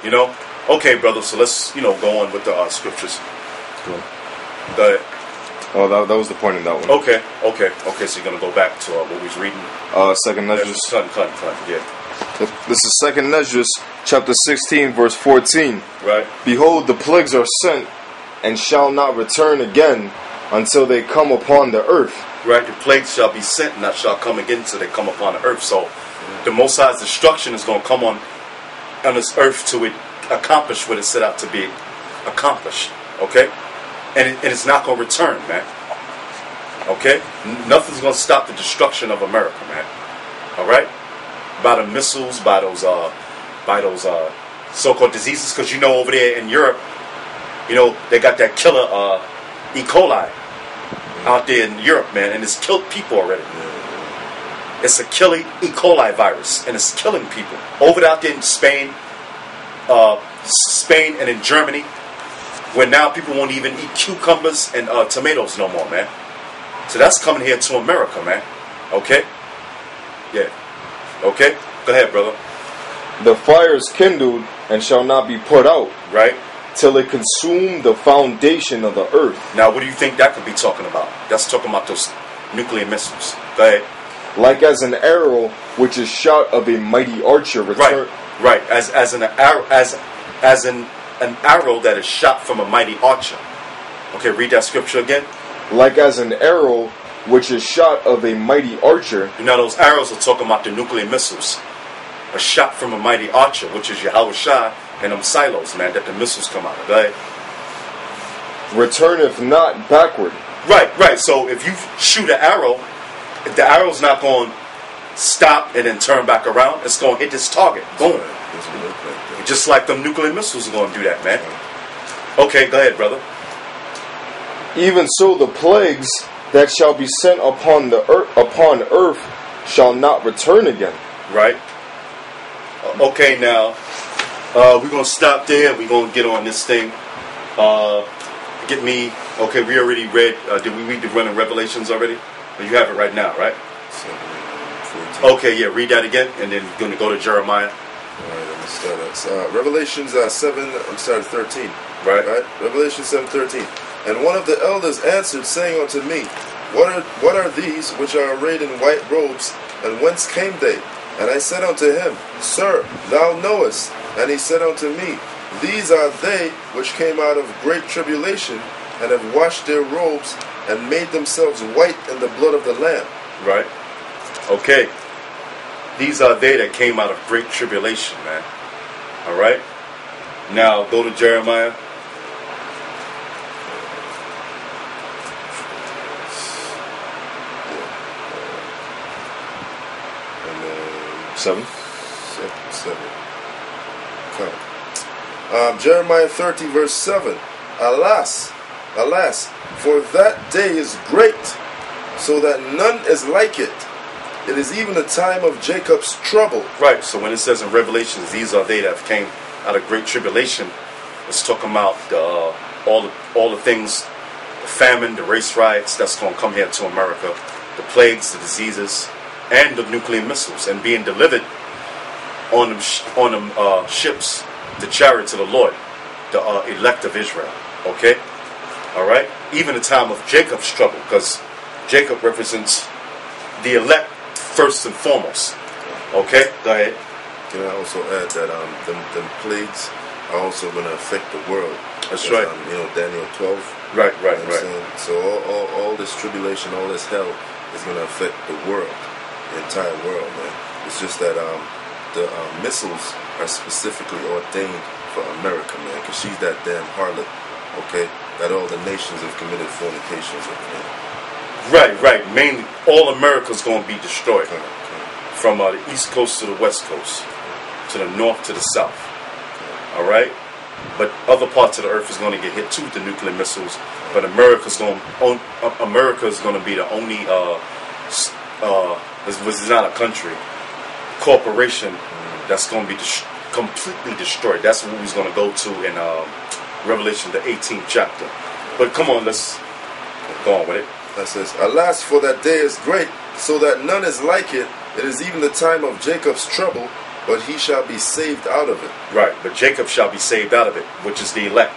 You know? Okay, brother, so let's, go on with the scriptures. Cool. Go ahead. Oh, that was the point in that one. Okay, so you're going to go back to what we was reading? Second Esdras. Cut, yeah. This is Second Esdras, chapter 16, verse 14. Right. Behold, the plagues are sent, and shall not return again, until they come upon the earth. Right, the plagues shall be sent, and that shall come again until they come upon the earth. So, the Most High's destruction is going to come on this earth to it accomplish what it set out to be accomplished. Okay? And it's not going to return, man. Okay? Nothing's going to stop the destruction of America, man. Alright? By the missiles, by those so-called diseases, because over there in Europe, they got that killer E. coli out there in Europe, man, and it's killed people already. It's a killing E. coli virus, and it's killing people. Over out there in Spain and in Germany, where now people won't even eat cucumbers and tomatoes no more, man. So that's coming here to America, man. Okay? Yeah. Okay? Go ahead, brother. The fire is kindled and shall not be put out. Right. Till it consume the foundation of the earth. Now, what do you think that could be talking about? That's talking about those nuclear missiles. Go ahead. Like as an arrow which is shot of a mighty archer return. Right. As an arrow that is shot from a mighty archer. Okay, read that scripture again. Like as an arrow which is shot of a mighty archer. Those arrows are talking about the nuclear missiles. A shot from a mighty archer, which is Yahweh Shai and them silos, man, that the missiles come out of. Go ahead. Returneth not backward. Right. So if you shoot an arrow, if the arrow's not going to stop and then turn back around, it's going to hit this target. Boom. Just like them nuclear missiles are going to do that, man. Okay, go ahead, brother. Even so, the plagues that shall be sent upon earth shall not return again. Right. Okay, now we're going to stop there. We're going to get on this thing. Okay, we already read. Did we read the run of Revelations already? Well, you have it right now, right? 14. Okay, yeah, read that again, and then we're going to go to Jeremiah. All right, let me start at Revelations 13. Right. Revelation 7:13. And one of the elders answered, saying unto me, What are these which are arrayed in white robes, and whence came they? And I said unto him, Sir, thou knowest. And he said unto me, These are they which came out of great tribulation, and have washed their robes, and made themselves white in the blood of the Lamb. Right. Okay. These are they that came out of great tribulation, man. All right. Now go to Jeremiah. Seven. Jeremiah 30 verse 7. Alas, for that day is great, so that none is like it. It is even the time of Jacob's trouble. Right, so when it says in Revelations, these are they that came out of great tribulation, it's talking about all the things, the famine, the race riots that's going to come here to America, the plagues, the diseases, and the nuclear missiles, and being delivered on them ships, the chariots of the Lord, the elect of Israel. Okay? Alright? Even the time of Jacob's trouble, because Jacob represents the elect first and foremost. Okay? Go ahead. Can I also add that them plagues are also going to affect the world? That's right. Daniel 12. Right. So all this tribulation, all this hell is going to affect the world, the entire world, man. It's just that the missiles are specifically ordained for America, man, because she's that damn harlot, okay, that all the nations have committed fornications with, man. Right. Mainly, all America's going to be destroyed. From the east coast to the west coast, to the north to the south. All right? But other parts of the earth is going to get hit too with the nuclear missiles. But America's going to be the only, this is not a country, corporation that's going to be completely destroyed. That's what he's going to go to in Revelation, the 18th chapter. But come on, let's go on with it. That says, Alas, for that day is great, so that none is like it. It is even the time of Jacob's trouble, but he shall be saved out of it. Right, but Jacob shall be saved out of it, which is the elect.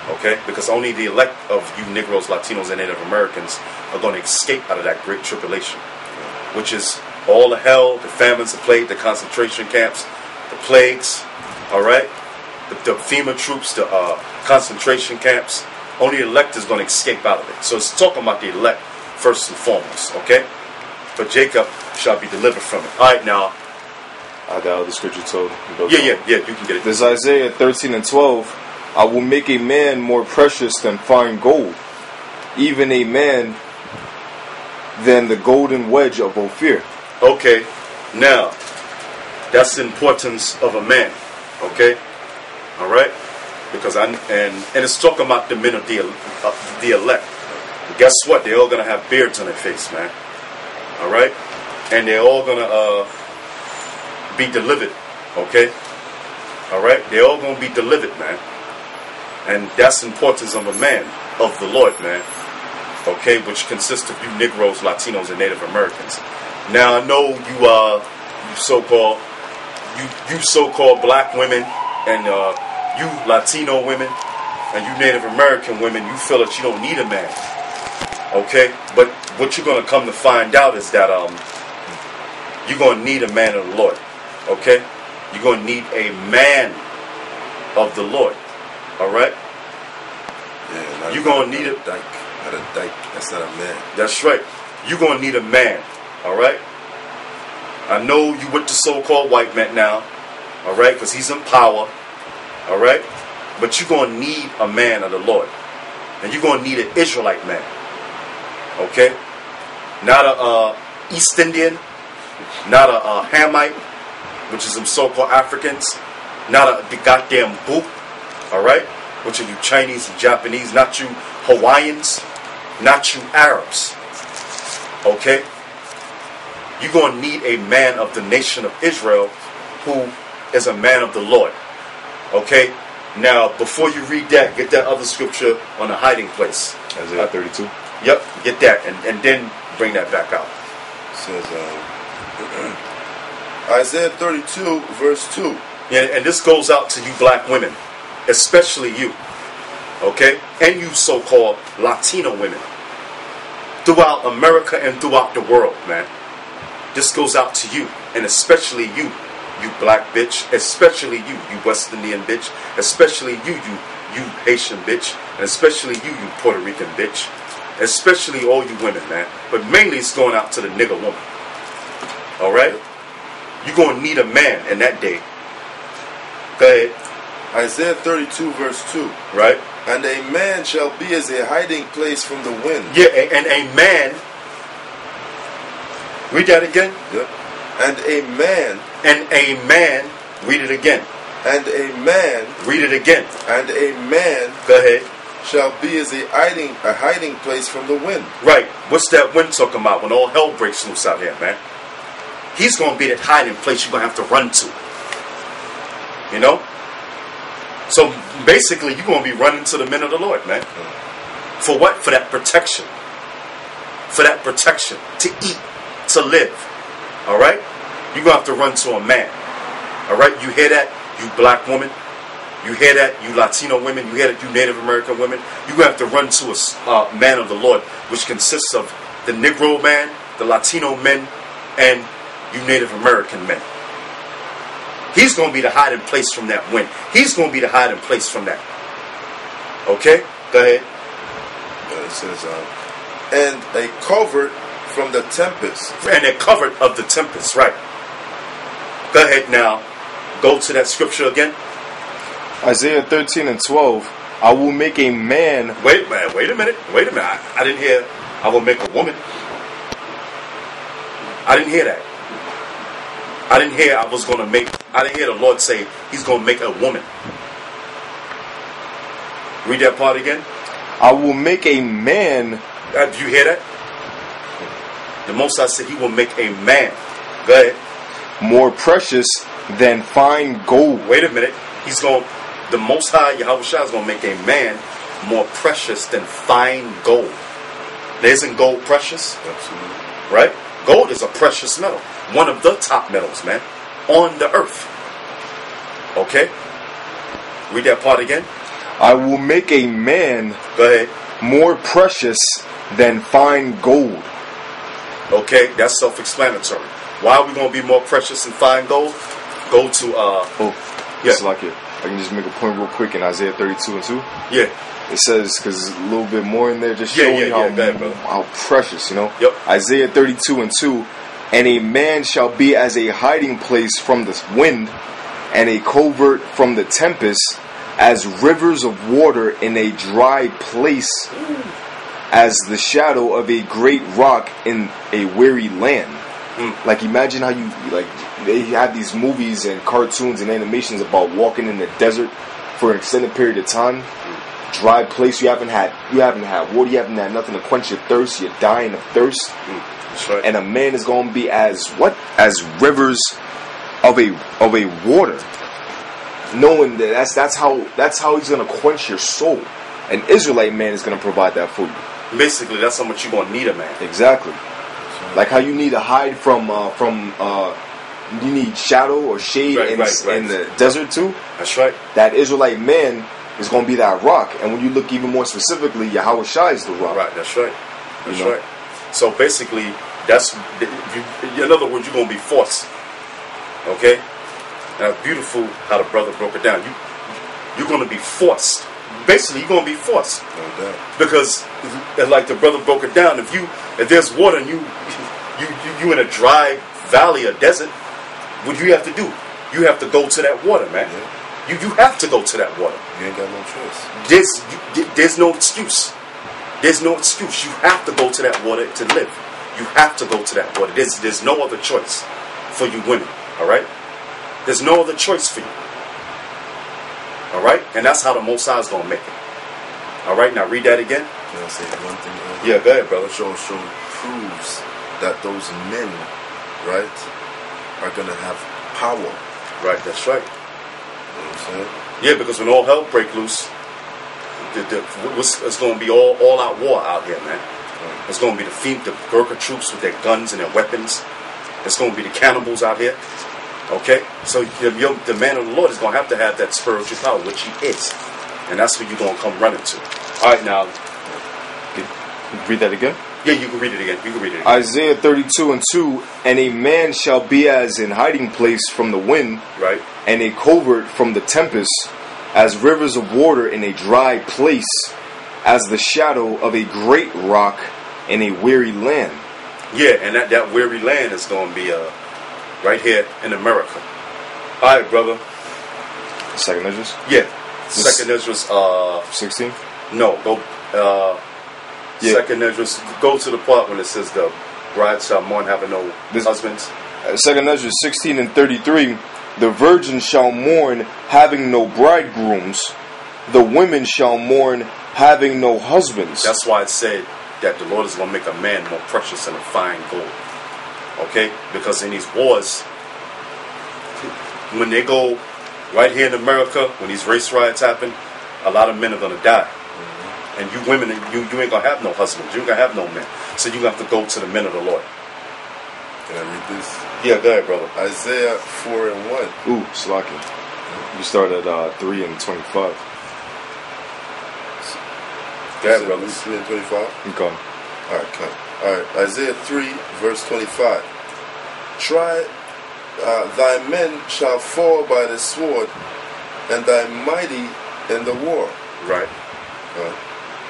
Okay, because only the elect of you Negroes, Latinos, and Native Americans are going to escape out of that great tribulation, which is all the hell, the famines, the plague, the concentration camps, the plagues, all right, the FEMA troops, the concentration camps. Only the elect is going to escape out of it. So it's talking about the elect first and foremost, okay? But Jacob shall be delivered from it. All right, now. I got all the scripture told. Yeah, you can get it. There's Isaiah 13 and 12. I will make a man more precious than fine gold, even a man than the golden wedge of Ophir. Okay, now, that's the importance of a man, okay? All right? Because and it's talking about the men of the elect. But guess what? They're all going to have beards on their face, man. All right? And they're all going to be delivered, okay? All right? They're all going to be delivered, man. And that's the importance of a man, of the Lord, man. Okay? Which consists of you Negroes, Latinos, and Native Americans. Now, I know you so-called black women and you Latino women and you Native American women, you feel that you don't need a man. Okay? But what you're going to come to find out is that you're going to need a man of the Lord. Okay? You're going to need a man of the Lord. All right? Yeah, you're going to need a dyke. Not a dyke. That's not a man. That's right. You're going to need a man. All right? I know you with the so-called white man now. All right? Because he's in power. All right? But you're going to need a man of the Lord. And you're going to need an Israelite man. Okay? Not a East Indian. Not a Hamite, which is them so-called Africans. Not the goddamn boot. All right? Which are you Chinese and Japanese. Not you Hawaiians. Not you Arabs. Okay? You're going to need a man of the nation of Israel who is a man of the Lord. Okay? Now, before you read that, get that other scripture on the hiding place. Isaiah 32. Yep, get that, and then bring that back out. It says, Isaiah 32, verse 2. Yeah, and this goes out to you black women, especially you. Okay? And you so-called Latino women. Throughout America and throughout the world, man. This goes out to you, and especially you black bitch, especially you West Indian bitch, especially you Haitian bitch, and especially you Puerto Rican bitch, especially all you women, man. But mainly it's going out to the nigger woman. Alright? You're going to need a man in that day. Go ahead. Isaiah 32, verse 2. Right? And a man shall be as a hiding place from the wind. Yeah, and a man. Read that again. Yep. And a man. And a man. Read it again. And a man. Read it again. And a man. Go ahead. Shall be as a hiding place from the wind. Right. What's that wind talking about when all hell breaks loose out here, man? He's going to be that hiding place you're going to have to run to. You know? So basically, you're going to be running to the men of the Lord, man. For what? For that protection. For that protection. To eat. To live. Alright? You're going to have to run to a man. Alright? You hear that? You black woman. You hear that? You Latino women. You hear that? You Native American women. You're going to have to run to a man of the Lord, which consists of the Negro man, the Latino men, and you Native American men. He's going to be the hiding place from that wind. He's going to be the hiding place from that. Okay? Go ahead. It says, and a covert from the tempest. And a covert of the tempest, right. Go ahead now. Go to that scripture again. Isaiah 13 and 12. I will make a man. Wait a minute. I didn't hear I will make a woman. I didn't hear that. I didn't hear I didn't hear the Lord say he's going to make a woman. Read that part again. I will make a man. Do you hear that? The Most High said he will make a man. Go ahead. More precious than fine gold. Wait a minute. The Most High Yahweh Shah is going to make a man more precious than fine gold. Now, isn't gold precious? Absolutely. Right? Gold is a precious metal. One of the top metals, man. on the earth. Okay? Read that part again. I will make a man Go ahead. more precious than fine gold. Okay, that's self-explanatory. Why are we going to be more precious than fine gold? Go to, Yeah. It's like it. I can just make a point real quick in Isaiah 32:2. Yeah. It says, because a little bit more in there, just Yeah, showing yeah, how, yeah. Go ahead, brother. how precious, you know? Yep. Isaiah 32:2. And a man shall be as a hiding place from the wind, and a covert from the tempest, as rivers of water in a dry place, as the shadow of a great rock in a weary land. Like, imagine how you, like, they have these movies and cartoons and animations about walking in the desert for an extended period of time. Dry place, you haven't had water, you haven't had nothing to quench your thirst, you're dying of thirst. That's right. And a man is going to be as what? As rivers of a water. Knowing that that's how he's going to quench your soul. An Israelite man is going to provide that for you. Basically, that's how much you're going to need a man. Exactly. Like how you need to hide from you need shadow or shade in the desert too. That's right. That Israelite man is going to be that rock. And when you look even more specifically, Yahweh Shai is the rock. Right, that's right. That's You know? right. So basically, in other words, you're going to be forced. Okay? Now, beautiful how the brother broke it down. You're going to be forced. Basically, you're going to be forced. No doubt. Because, like the brother broke it down, if there's water and you in a dry valley or desert, what do you have to do? You have to go to that water, man. Yeah. You have to go to that water. You ain't got no choice. There's no excuse. There's no excuse. You have to go to that water to live. You have to go to that water. There's no other choice for you women. All right? There's no other choice for you. All right? And that's how the Most High is going to make it. All right? Now read that again. Can I say one thing? Yeah, go ahead, brother. Show proves that those men, right, are going to have power. Right, that's right. You know what I'm saying? Yeah, because when all hell break loose, it's going to be all out war out here, man. It's going to be the Gurkha troops with their guns and their weapons. It's going to be the cannibals out here. Okay? So the man of the Lord is going to have that spiritual power, which he is. And that's what you're going to come running to. All right, now. Read that again. Yeah, you can read it again. Isaiah 32:2. And a man shall be as an hiding place from the wind, Right. and a covert from the tempest, as rivers of water in a dry place, as the shadow of a great rock in a weary land. Yeah, and that weary land is going to be right here in America. All right, brother. Second Esdras? Yeah. Second Esdras, 16? no, go, Yeah. Second Esdras, go to the part when it says the bride shall mourn having no husbands. Second Esdras 16:33. The virgin shall mourn having no bridegrooms. The women shall mourn having no husbands. That's why it said that the Lord is going to make a man more precious than a fine gold. Okay? Because in these wars, when they go right here in America, when these race riots happen, a lot of men are going to die. And you women, you ain't going to have no husbands. You ain't going to have no men. So you're going to have to go to the men of the Lord. Can I read this? Yeah, go ahead, brother. Isaiah 4:1. Ooh, Slaki. You start at 3:25. Go ahead, brother. 3:25. Okay. Alright, come. Alright, Isaiah 3, verse 25. Try, thy men shall fall by the sword, and thy mighty in the war. Right.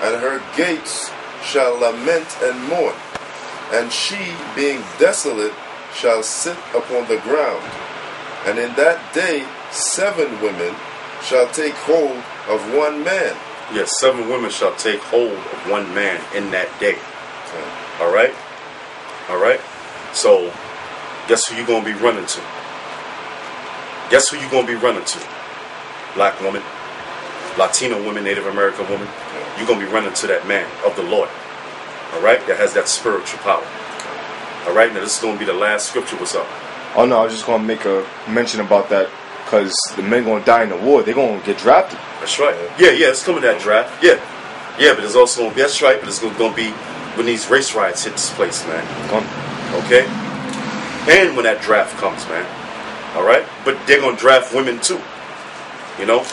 And her gates shall lament and mourn, and she, being desolate, shall sit upon the ground. And in that day 7 women shall take hold of one man. Yes, 7 women shall take hold of one man in that day. All right? All right? So, guess who you're going to be running to? Guess who you're going to be running to? Black woman, Latino woman, Native American woman. You're going to be running to that man of the Lord. All right? That has that spiritual power. All right? Now, this is going to be the last scripture. What's up? Oh no, I was just going to make a mention about that because the men going to die in the war. They're going to get drafted. That's right. Yeah, it's coming that draft. Yeah, but it's also going to be, that's right, but it's going to be when these race riots hit this place, man. Okay? And when that draft comes, man. All right, but they're gonna draft women too. You know,